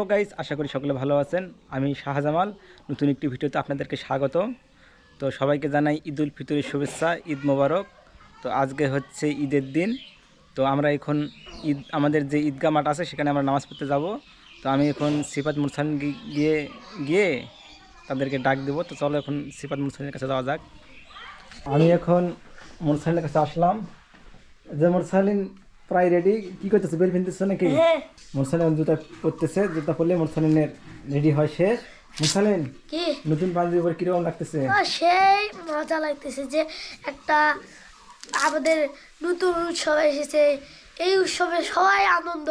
Hello guys, আশা করি সকলে ভালো আছেন। আমি শাহজামাল, নতুন একটি ভিডিওতে আপনাদেরকে স্বাগত। তো সবাইকে জানাই ঈদ উল ফিতরের শুভেচ্ছা, ঈদ মোবারক। তো আজকে হচ্ছে ঈদের দিন। তো আমরা এখন আমাদের যে ঈদগাহ মাঠ আছে সেখানে আমরা নামাজ পড়তে যাব। তো আমি এখন সিফাত মুরসালিন গিয়ে গিয়ে তাদেরকে ডাক দেবো। তো চলো এখন সিফাত মুরসালিনের কাছে যাওয়া যাক। আমি এখন মুরসালিনের কাছে আসলাম। যে মুরসালিন প্রায় রেডি, কি করতেছে? বের ফিনতেছে নাকি? মুরসালিন জুতা পরতেছে, জুতা পরলে মুরসালিনের রেডি হয় শেষ। মুরসালিন কি নতুন পাঞ্জাবি পরে কিরকম লাগতেছে? সেই মজা লাগতেছে যে একটা আমাদের নতুন উৎসব এসেছে। এই উৎসবে সবাই আনন্দ,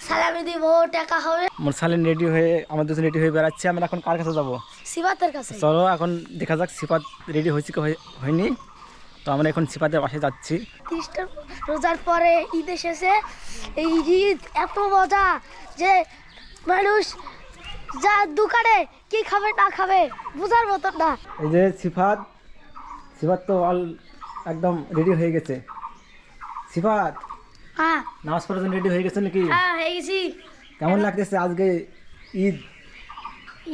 সালামি দিব, টাকা হবে। মুরসালিন রেডি হয়ে আমাদের জন্য রেডি হয়ে বেড়াচ্ছে। আমরা এখন কার কাছে যাবো? সিবাতের কাছে। চলো এখন দেখা যাক সিফাত রেডি হয়েছে কি হয়নি। তো আমরা এখন সিফাতের পাশে যাচ্ছি। 30টা রোজার পরে ঈদ এসেছে। এই ঈদ এত মজা যে মানুষ যা দোকানে কি খাবে না খাবে বোঝার মতন না। এই যে সিফাত তো একদম রেডি হয়ে গেছে। সিফাত হ্যাঁ নামাজ পড়ার জন্য রেডি হয়ে গেছে নাকি? হ্যাঁ হয়ে গেছি। কেমন লাগতেছে আজকে ঈদ?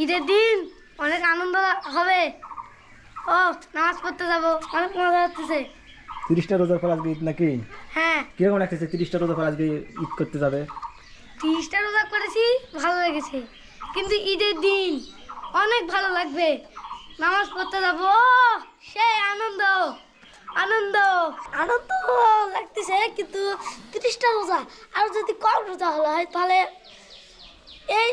ঈদের দিন অনেক আনন্দ হবে। ও নামাজ পড়তে যাবো, অনেক মজা হচ্ছে। 30টা রোজার পর আজকে ঈদ নাকি? হ্যাঁ কিরকম লাগতেছে 30টা রোজার পর আজকে ঈদ করতে যাবে? 30টা রোজা করেছি, ভালো লেগেছে। কিন্তু ঈদের দিন অনেক ভালো লাগবে। নামাজ পড়তে যাবো, সেই আনন্দ আনন্দ আনন্দ লাগতেছে। কিন্তু 30টা রোজা আর যদি কম রোজা হলো হয় তাহলে এই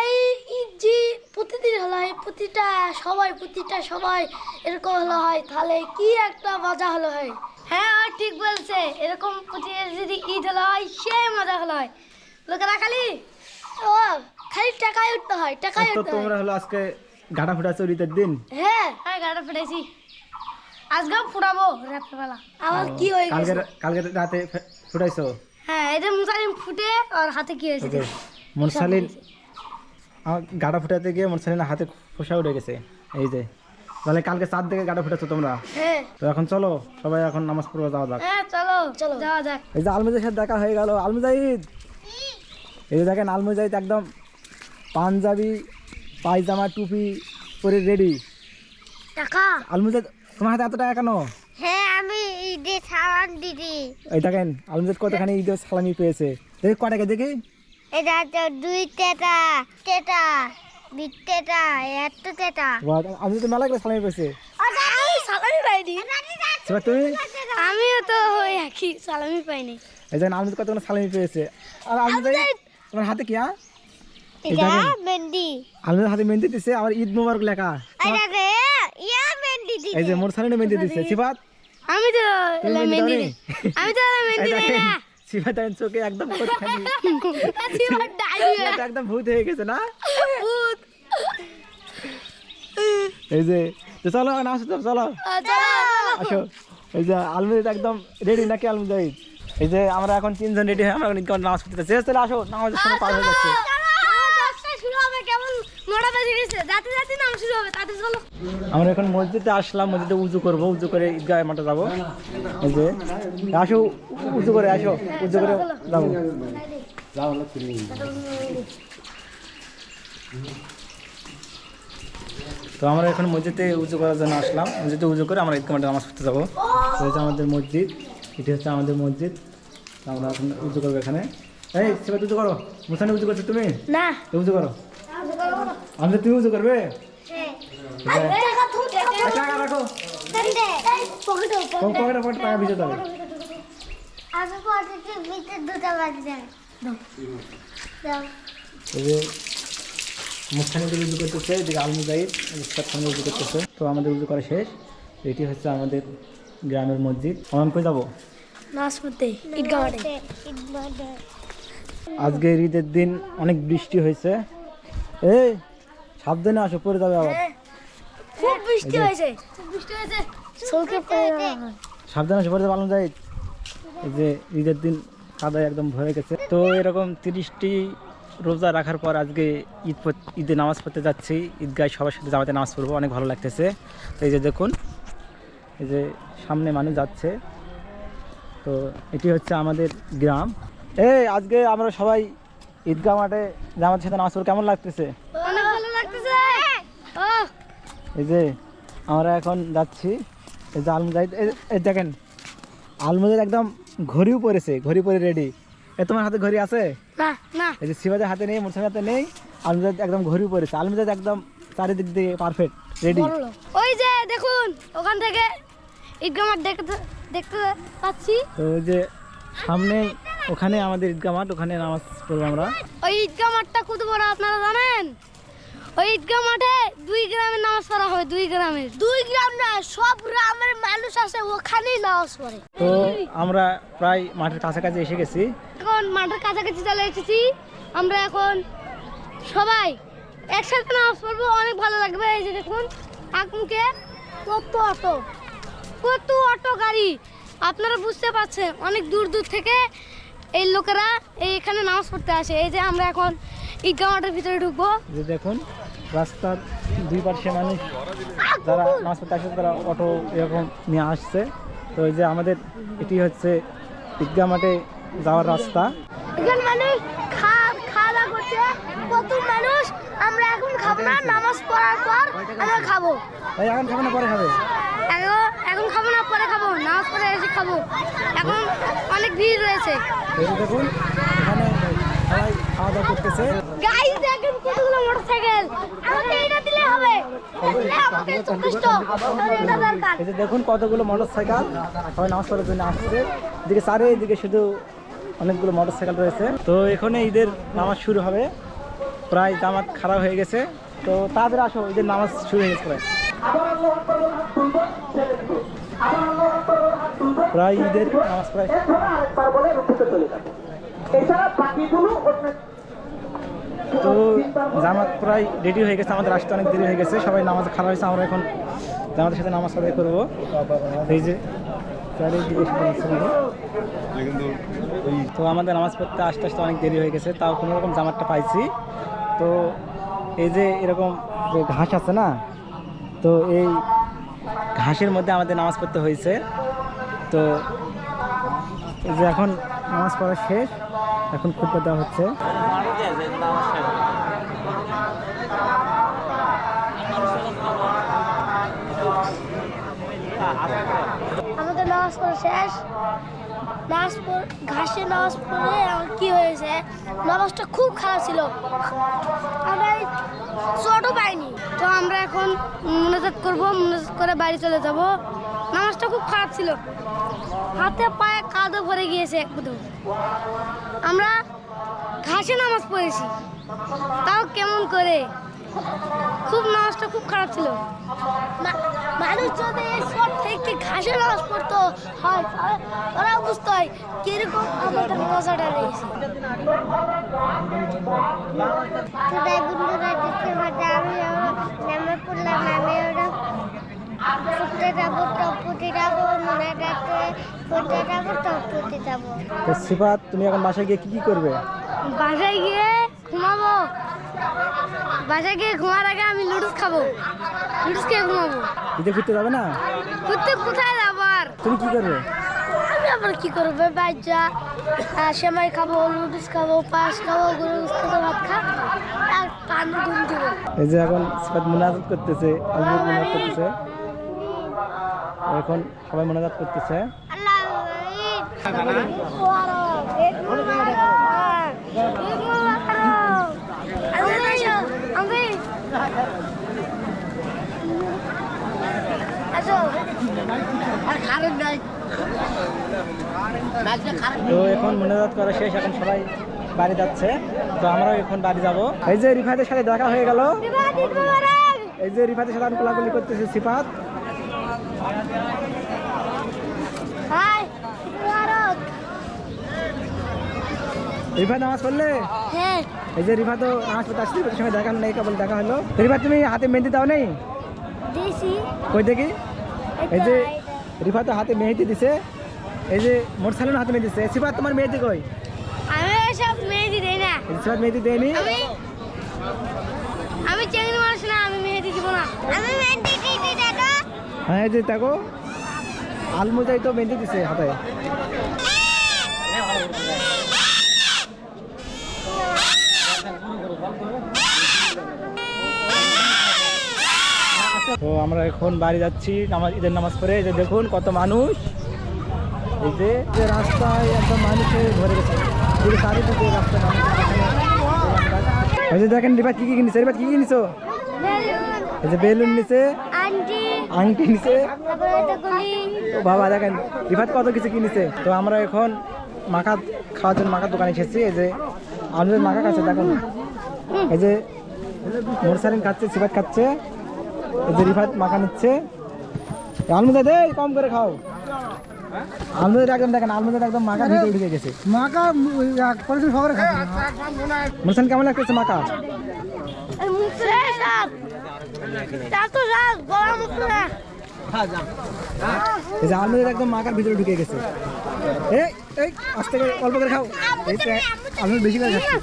এই ঈদ যে প্রতিদিন হলো হয়, প্রতিটা সবাই এরকম হলো হয় তাহলে কি একটা মজা হলো হয়। হ্যাঁ ঠিক বলছে, এরকম যদি ঈদ হলো হয় সেই মজা হলো হয়। লোকেরা খালি টাকায় উঠতে হয়, টাকায় তো উঠতে হয়। তোমরা হলো আজকে গাড়া ফুটাচ্ছ ঈদের দিন? হ্যাঁ হ্যাঁ গাড়া ফুটাইছি, আজকেও ফুটাবো রাত্রেবেলা। আমার কি হয়ে গেছে? কালকে রাতে ফুটাইছো? হ্যাঁ এটা মুসালিম ফুটে আর হাতে কি হয়েছে? মুরসালিন গাড়া ফুটাতে গিয়ে মুরসালিনের হাতে ফোসা উঠে গেছে। এই যে তাহলে কালকে 4 দিকে গাড়া ফুটাচ্ছ তোমরা। হ্যাঁ তো এখন চলো সবাই এখন নামাজ পড়তে যাওয়া যাক। হ্যাঁ চলো চলো যাওয়া যাক। এই যে আলমুজাহিদের সাথে দেখা হয়ে গেল। আলমুজাহিদ, এই যে দেখেন আলমুজাহিদ একদম পাঞ্জাবি পায়জামা টুপি পরে রেডি। টাকা আলমুজাহিদ তোমার হাতে এত টাকা কেন? হ্যাঁ আমি ঈদে সালাম দিদি। এই দেখেন আলমুজাহিদ কতখানি ঈদের সালামি পেয়েছে। দেখি ক টাকা দেখি। এটা তো 2 টাকা টাকা 20 টাকা 1 টাকা। আমি তো মেলা করে সালামি পেয়েছে। আমি সালামি পাইনি। তুমি? আমিও তো ওই একই সালামি পাইনি। এই দেখেন আলমুজাহিদ কতখানি সালামি পেয়েছে। আর আলমুজাহিদ তোমার হাতে কি? এটা মেহেন্দি। আলমুজাহিদ হাতে মেহেন্দি দিছে, আবার ঈদ মোবারক লেখা। এটা রে ইয়া মেহেন্দি দিছে। এই যে মোরসালিনে মেহেন্দি দিছে। সিফাত আমি তো তুমি মেহেন্দি মেহেন্দি দাওনি? আমি তো মেহেন্দি দেই না। সিফাত চোখে একদম কতখানি সিফাত ডাইয়া একদম ভূত হয়ে গেছে না? ভূত। এই যে তো চলো নামাজ পড়তে চলো চলো আসো। এই যে আলমুজাহিদ একদম রেডি নাকি? আলমুজাহিদ এই যে আমরা এখন 3 জন রেডি হয়ে আমরা নামাজ পড়তে যাচ্ছি। চলে আসো, নামাজের সময় পার হয়ে যাচ্ছে। শুরু হবে, কেমন 9টা বেজে গেছে। যাতে যাতে নাম শুরু হবে, তাতে চলো। আমরা এখন মসজিদে আসলাম, মসজিদে উজু করবো, উজু করে ঈদগাহ মাঠে যাবো। এই যে আসো, উজু করে আসো, উজু করে যাবো। তো আমরা এখন মসজিদে উজু করার জন্য আসলাম। মসজিদে উজু করে আমরা ঈদগাহ মাঠে নামাজ পড়তে যাবো। তো হচ্ছে আমাদের মসজিদ, এটি হচ্ছে আমাদের মসজিদ। তো আমরা এখন উজু করবো এখানে। এই সেবা উজু করো। মুসানি উজু করছো তুমি? না তো উজু করো। আমাদের তুমি উজু করবে? টাকা রাখো, পকেটে টাকা ভিজে যাবে। এই যে মুখখানি উজু করতেছে, এদিকে আলমুজাহিদ সবখানে উজু করতেছে। তো আমাদের উজু করা শেষ। এটি হচ্ছে আমাদের গ্রামের মসজিদ। আমরা কই যাবো? নামাজ পড়তে ঈদগাহ মাঠে। আজকে ঈদের দিন অনেক বৃষ্টি হয়েছে। এই সাবধানে আসো, পড়ে যাবে আবার। খুব বৃষ্টি হয়েছে, খুব বৃষ্টি হয়েছে। চলকে পড়ে সাবধানে আসো, পড়ে যাবে আলমুজাহিদ। এই যে ঈদের দিন কাদায় একদম ভরে গেছে। তো এরকম 30টি রোজা রাখার পর আজকে ঈদে নামাজ পড়তে যাচ্ছি। ঈদগায় সবার সাথে জামাতে নামাজ পড়বো, অনেক ভালো লাগতেছে। তো এই যে দেখুন, এই যে সামনে মানুষ যাচ্ছে। তো এটি হচ্ছে আমাদের গ্রাম। এই আজকে আমরা সবাই ঈদগাহ মাঠে জামাতের সাথে নামাজ পড়ে কেমন লাগতেছে? অনেক ভালো লাগতেছে। ও এই যে আমরা এখন যাচ্ছি, এই যে আলমুজাহিদ, এই দেখেন আলমুজাহিদ একদম ঘড়িও পরেছে, ঘড়ি পরে রেডি। তোমার হাতে ঘড়ি আছে? না না, এই যে সিবাজের হাতে নেই, মুরসাদের হাতে নেই, আলমুজাহিদ একদম ঘড়িও পরেছে। আলমুজাহিদ একদম চারিদিক দিয়ে পারফেক্ট রেডি। ওই যে দেখুন ওখান থেকে ঈদগাহ মাঠ দেখতে দেখতে পাচ্ছি। তো ওই যে সামনে ওখানে আমাদের ঈদগাহ মাঠ, ওখানে নামাজ পড়বো আমরা। ওই ঈদগাহ মাঠটা কত বড় আপনারা জানেন? ওই ঈদগাহ মাঠে 2 গ্রামের নামাজ পড়া হয়, 2 গ্রামের। 2 গ্রাম না, সব গ্রামের মানুষ আছে ওখানেই নামাজ পড়ে। তো আমরা প্রায় মাঠের কাছাকাছি এসে গেছি। এখন মাঠের কাছাকাছি চলে এসেছি আমরা। এখন সবাই একসাথে নামাজ পড়বো, অনেক ভালো লাগবে। এই যে দেখুন আকমুখে কত অটো গাড়ি, আপনারা বুঝতে পারছেন অনেক দূর দূর থেকে এই লোকেরা এখানে নামাজ পড়তে আসে। এই যে আমরা এখন ঈদগাহ মাঠের ভিতরে ঢুকবো। যে দেখুন রাস্তার দুই পাশে মানুষ যারা নামাজ পড়তে আসে তারা অটো এরকম নিয়ে আসছে। তো এই যে আমাদের এটি হচ্ছে ঈদগাহ মাঠে যাওয়ার রাস্তা। এখানে মানুষ খাওয়া দাওয়া করছে, কত মানুষ। আমরা এখন খাবো না, নামাজ পড়ার পর আমরা খাবো। ভাই এখন খাবে না পরে খাবে? এখন খাবো না, পরে খাবো, নামাজ পড়ে এসে খাবো। এখন অনেক ভিড় রয়েছে। এই যে দেখুন এখানে সবাই খাওয়া দাওয়া করতেছে। গাইস দেখেন কতগুলো মোটরসাইকেল, আমাকে এটা দিলে হবে। আমাকে যথেষ্ট, এটা দরকার। এই যে দেখুন কতগুলো মোটরসাইকেল সবাই নামাজ পড়ার জন্য আসছে। এদিকে চারিদিকে শুধু অনেকগুলো মোটরসাইকেল রয়েছে। তো এখানে ঈদের নামাজ শুরু হবে, প্রায় জামাত খারাপ হয়ে গেছে। তো তাদের আসো, ঈদের নামাজ শুরু হয়ে গেছে প্রায় ঈদের নামাজ প্রায়। তো জামাত প্রায় রেডি হয়ে গেছে, আমাদের আসতে অনেক দেরি হয়ে গেছে, সবাই নামাজ খারাপ হয়েছে। আমরা এখন জামাতের সাথে নামাজ আদায় করবো। এই যে চারিদিকে তো আমাদের নামাজ পড়তে আস্তে আস্তে অনেক দেরি হয়ে গেছে, তাও কোনো রকম জামাতটা পাইছি। তো এই যে এরকম যে ঘাস আছে না, তো এই ঘাসের মধ্যে আমাদের নামাজ পড়তে হয়েছে। তো এই যে এখন নামাজ পড়া শেষ, এখন খুতবা দেওয়া হচ্ছে। আমাদের নামাজ পড়া শেষ। ঘাসে নামাজ পড়ে আমার কি হয়েছে, নামাজটা খুব খারাপ ছিল, আমরা চটও পাইনি। তো আমরা এখন মুনাজাত করবো, মুনাজাত করে বাড়ি চলে যাব। নামাজটা খুব খারাপ ছিল, হাতে পায়ে কাদো ভরে গিয়েছে একদম। আমরা ঘাসে নামাজ পড়েছি, তাও কেমন করে, খুব নামাজটা খুব খারাপ ছিল। মানুষ যদি সব থেকে ঘাসে নামাজ পড়তো হয়, ওরা বুঝতে হয় কিরকম আমাদের মজাটা রয়েছে। সিফাত, তুমি এখন বাসায় গিয়ে কি করবে? বাসায় গিয়ে ঘুমাবো। বাসায় গিয়ে ঘুমার আগে আমি লুডুস খাবো, লুডুস খেয়ে ঘুমাবো। ঈদে ঘুরতে যাবে না? ঘুরতে কোথায় যাবো আর? তুমি কি করবে? আমি আবার কি করবো, বাচ্চা সেমাই খাবো, লুডুস খাবো, পাশ খাবো, গরু গুস্ত ভাত খা আর কানে ঘুম দিব। এই যে এখন সিফাত মুনাজাত করতেছে, আল্লাহ মুনাজাত করতেছে, এখন সবাই মুনাজাত করতেছে। তো এখন মুনাজাত করা শেষ, এখন সবাই বাড়ি যাচ্ছে। তো আমরাও এখন বাড়ি যাব। এই যে রিফাতের সাথে দেখা হয়ে গেল, এই যে রিফাতের সাথে আমি কোলাকুলি করতেছি সিফাত। রিফাত নামাজ পড়লে? হ্যাঁ। এই যে রিফাত নামাজ পড়তে আসছি, ওদের সঙ্গে দেখা নেই, কেবল দেখা হলো। রিফাত তুমি হাতে মেহেন্দি দাও নেই? কই দেখি। এই যে রিফাত হাতে মেহেন্দি দিছে, এই যে মোটরসাইকেল হাতে মেহেন্দি দিছে। সিফাত তোমার মেহেন্দি কই? আমি সব মেহেদি দেই না। সিফাত মেহেন্দি দেয়নি? আমি চেঙ্গি মানুষ না, আমি মেহেদি দিব না। আমি মেহেদি দিই দেখো। হ্যাঁ এই যে দেখো আলমুজাই তো মেহেন্দি দিছে হাতে। তো আমরা এখন বাড়ি যাচ্ছি ঈদের নামাজ পড়ে। এই যে দেখুন কত মানুষ, এই যে রাস্তায় একদম মানুষে ভরে গেছে, পুরো চারিদিকে রাস্তা মানুষ। এই যে দেখেন রিফাত কি কি কিনেছে, রিফাত কি কিনেছো? এই যে বেলুন নিছে, আংটি নিছে। ও বাবা দেখেন রিফাত কত কিছু কিনেছে। তো আমরা এখন মাখা খাওয়ার জন্য মাখার দোকানে এসেছি। এই যে আমাদের মাখা খাচ্ছে দেখুন, এই যে মোরসালিন খাচ্ছে, সিফাত খাচ্ছে, এই যে রিফাত মাখা নিচ্ছে। আলমুদা দে কম করে খাও। আলমুদের একদম দেখেন, আলমুদের একদম মাখা ভিতরে ঢুকে গেছে। মাখা সবাই খাচ্ছে। মোরসালিন কেমন লাগতেছে মাখা? এই যে আলমুদের একদম মাখার ভিতরে ঢুকে গেছে। এই এই আস্তে করে অল্প করে খাও। এই আলমুদ বেশি করে খাচ্ছে।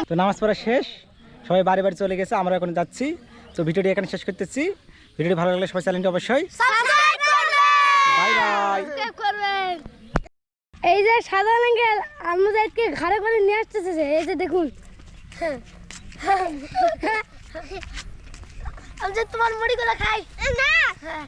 তো নামাজ পড়া শেষ, সবাই বাড়ি বাড়ি চলে গেছে, আমরা এখন যাচ্ছি। তো ভিডিওটি এখানে শেষ করতেছি। ভিডিওটি ভালো লাগলে সবাই চ্যানেলটি অবশ্যই বাই বাই। এই যে সাদা আঙ্কেল আমাদেরকে ঘরে করে নিয়ে আসতেছে, এই যে দেখুন। আমি যে তোমার মুড়ি গুলো খাই না।